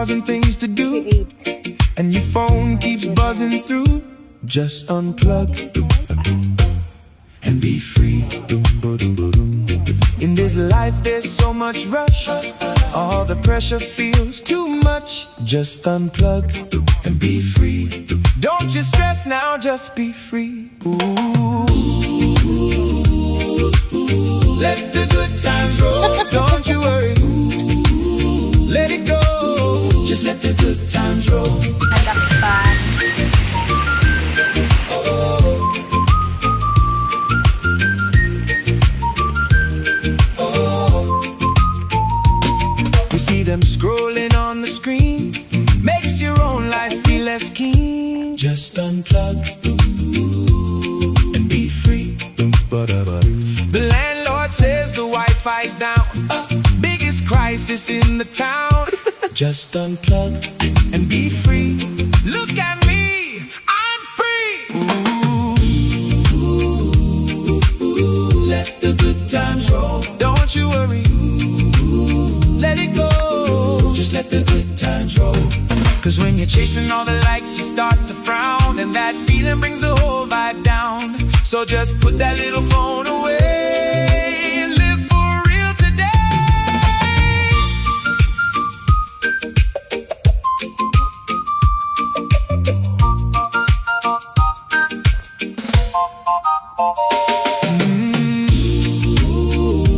1,000 things to do, and your phone keeps buzzing through. Just unplug and be free. In this life there's so much rush, all the pressure feels too much. Just unplug and be free. Don't you stress now, just be free. Ooh. Let the good times roll, don't you worry. Let it go, just let the good times roll. We see them scrolling on the screen, makes your own life feel less keen. Just unplug and be free. The landlord says the Wi-Fi's down, biggest crisis in the town. Just unplug and be free. Look at me, I'm free. Ooh, let the good times roll, don't you worry. Let it go, just let the good times roll. Cause when you're chasing all the likes, you start to frown, and that feeling brings the whole vibe down. So just put that little phone away and live for real today.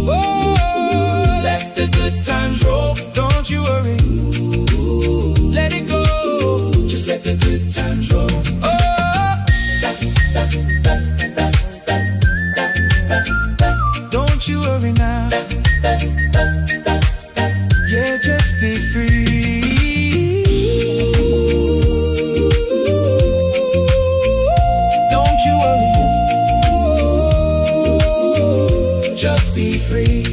Oh, let the good times roll, don't you worry. Let it go, just let the good times roll. Don't you worry now. Yeah, just be free. Don't you worry. Just be free.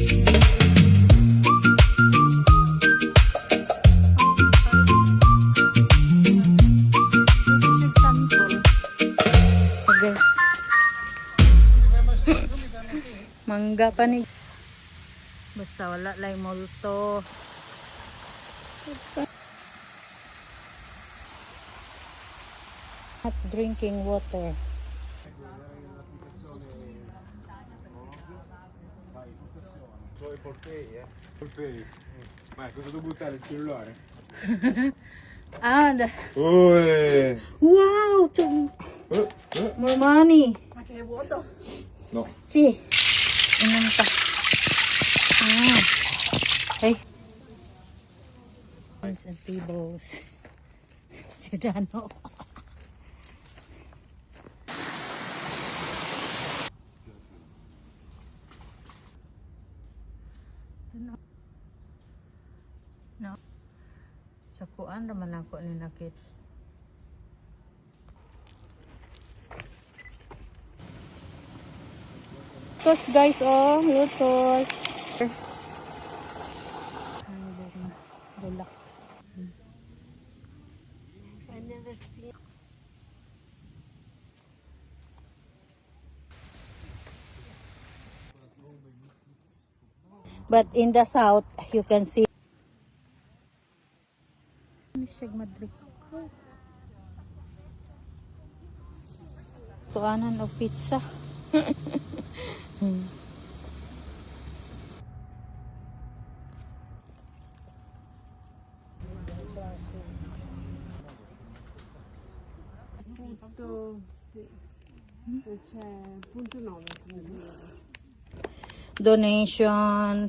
Guys. Mangga pa ni. Basta wala lay multo. Not drinking water. Ma cosa devo buttare il cellulare? Ah, Oh, wow! More money. No. Si. Inan pa. Ah. Hey. And tables. Giordano. No. Sa kuan naman ako ni nakit. Lutos guys, oh, lutos. Bulak. I never see. But in the south, you can see. Tuanan o pizza. Donation.